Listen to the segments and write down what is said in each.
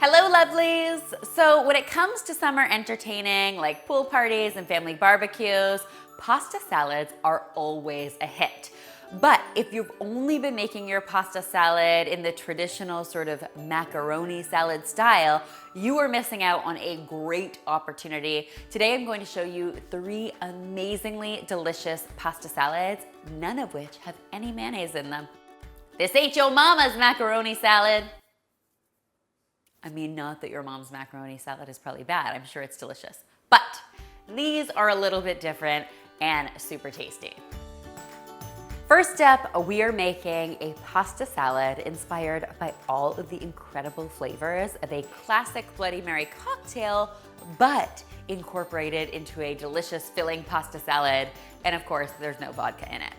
Hello, lovelies! So when it comes to summer entertaining like pool parties and family barbecues, pasta salads are always a hit. But if you've only been making your pasta salad in the traditional sort of macaroni salad style, you are missing out on a great opportunity. Today I'm going to show you 3 amazingly delicious pasta salads, none of which have any mayonnaise in them. This ain't your mama's macaroni salad. I mean, not that your mom's macaroni salad is probably bad, I'm sure it's delicious. But these are a little bit different and super tasty. First up, we are making a pasta salad inspired by all of the incredible flavors of a classic Bloody Mary cocktail, but incorporated into a delicious filling pasta salad. And of course, there's no vodka in it.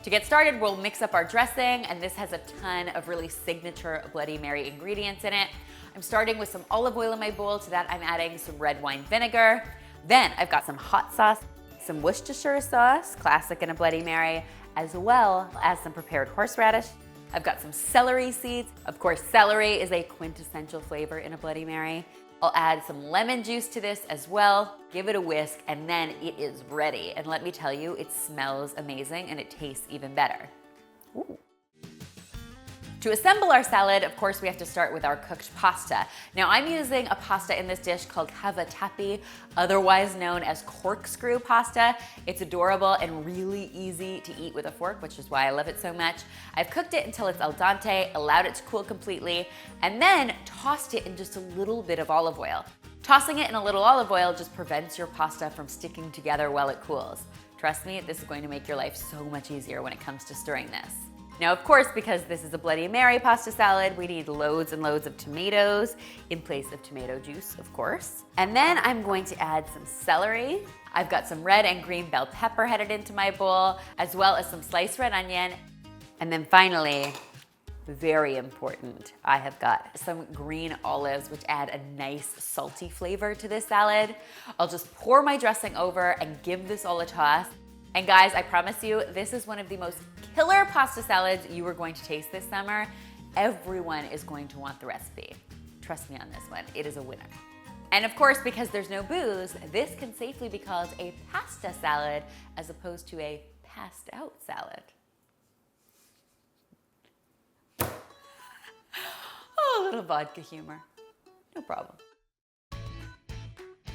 To get started, we'll mix up our dressing, and this has a ton of really signature Bloody Mary ingredients in it. I'm starting with some olive oil in my bowl. To that, I'm adding some red wine vinegar. Then I've got some hot sauce, some Worcestershire sauce, classic in a Bloody Mary, as well as some prepared horseradish. I've got some celery seeds. Of course, celery is a quintessential flavor in a Bloody Mary. I'll add some lemon juice to this as well, give it a whisk, and then it is ready. And let me tell you, it smells amazing and it tastes even better. Ooh. To assemble our salad, of course, we have to start with our cooked pasta. Now, I'm using a pasta in this dish called cavatappi, otherwise known as corkscrew pasta. It's adorable and really easy to eat with a fork, which is why I love it so much. I've cooked it until it's al dente, allowed it to cool completely, and then tossed it in just a little bit of olive oil. Tossing it in a little olive oil just prevents your pasta from sticking together while it cools. Trust me, this is going to make your life so much easier when it comes to stirring this. Now, of course, because this is a Bloody Mary pasta salad, we need loads and loads of tomatoes in place of tomato juice, of course. And then I'm going to add some celery. I've got some red and green bell pepper headed into my bowl, as well as some sliced red onion. And then finally, very important, I have got some green olives, which add a nice salty flavor to this salad. I'll just pour my dressing over and give this all a toss. And guys, I promise you, this is one of the most killer pasta salads you are going to taste this summer. Everyone is going to want the recipe. Trust me on this one, it is a winner. And of course, because there's no booze, this can safely be called a pasta salad as opposed to a passed out salad. Oh, a little vodka humor, no problem.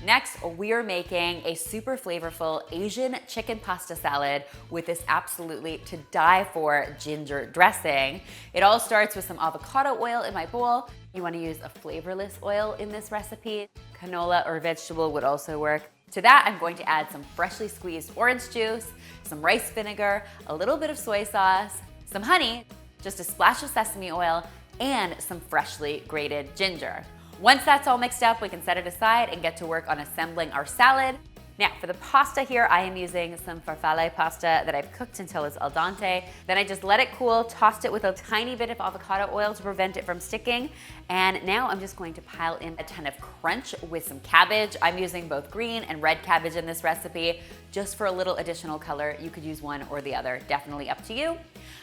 Next, we are making a super flavorful Asian chicken pasta salad with this absolutely to die for ginger dressing. It all starts with some avocado oil in my bowl. You want to use a flavorless oil in this recipe. Canola or vegetable would also work. To that, I'm going to add some freshly squeezed orange juice, some rice vinegar, a little bit of soy sauce, some honey, just a splash of sesame oil, and some freshly grated ginger. Once that's all mixed up, we can set it aside and get to work on assembling our salad. Now, for the pasta here, I am using some farfalle pasta that I've cooked until it's al dente. Then I just let it cool, tossed it with a tiny bit of avocado oil to prevent it from sticking. And now I'm just going to pile in a ton of crunch with some cabbage. I'm using both green and red cabbage in this recipe, just for a little additional color. You could use one or the other, definitely up to you.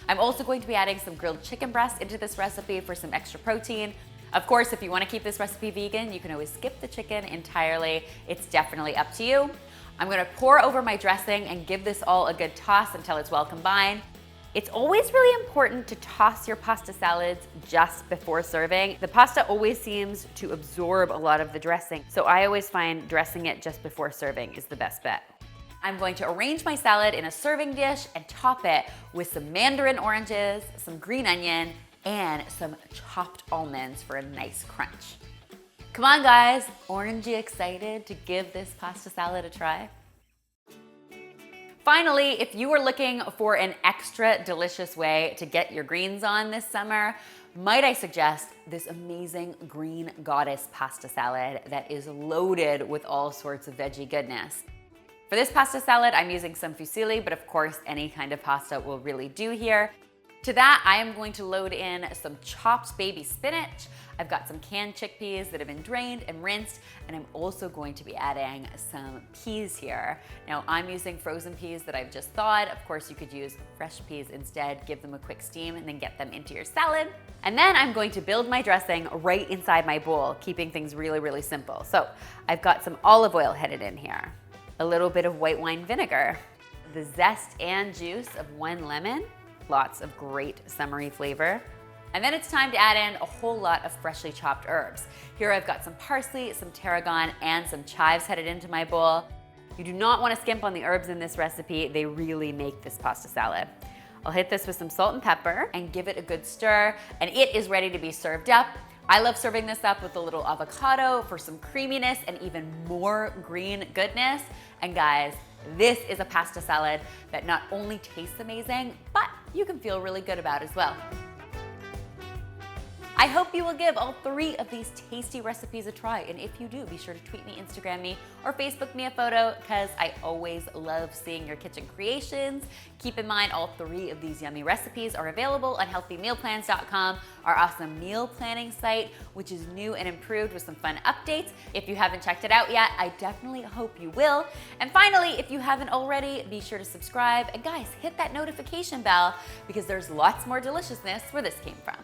I'm also going to be adding some grilled chicken breast into this recipe for some extra protein. Of course, if you want to keep this recipe vegan, you can always skip the chicken entirely. It's definitely up to you. I'm going to pour over my dressing and give this all a good toss until it's well combined. It's always really important to toss your pasta salads just before serving. The pasta always seems to absorb a lot of the dressing, so I always find dressing it just before serving is the best bet. I'm going to arrange my salad in a serving dish and top it with some mandarin oranges, some green onion, and some chopped almonds for a nice crunch. Come on guys, aren't you excited to give this pasta salad a try? Finally, if you are looking for an extra delicious way to get your greens on this summer, might I suggest this amazing green goddess pasta salad that is loaded with all sorts of veggie goodness. For this pasta salad, I'm using some fusilli, but of course any kind of pasta will really do here. To that, I am going to load in some chopped baby spinach. I've got some canned chickpeas that have been drained and rinsed, and I'm also going to be adding some peas here. Now, I'm using frozen peas that I've just thawed. Of course, you could use fresh peas instead, give them a quick steam, and then get them into your salad. And then I'm going to build my dressing right inside my bowl, keeping things really, really simple. So I've got some olive oil headed in here, a little bit of white wine vinegar, the zest and juice of 1 lemon, lots of great summery flavor. And then it's time to add in a whole lot of freshly chopped herbs. Here I've got some parsley, some tarragon, and some chives headed into my bowl. You do not want to skimp on the herbs in this recipe. They really make this pasta salad. I'll hit this with some salt and pepper and give it a good stir, and it is ready to be served up. I love serving this up with a little avocado for some creaminess and even more green goodness. And guys, this is a pasta salad that not only tastes amazing, but you can feel really good about as well. I hope you will give all 3 of these tasty recipes a try, and if you do, be sure to tweet me, Instagram me, or Facebook me a photo, because I always love seeing your kitchen creations. Keep in mind, all 3 of these yummy recipes are available on healthymealplans.com, our awesome meal planning site, which is new and improved with some fun updates. If you haven't checked it out yet, I definitely hope you will. And finally, if you haven't already, be sure to subscribe, and guys, hit that notification bell, because there's lots more deliciousness where this came from.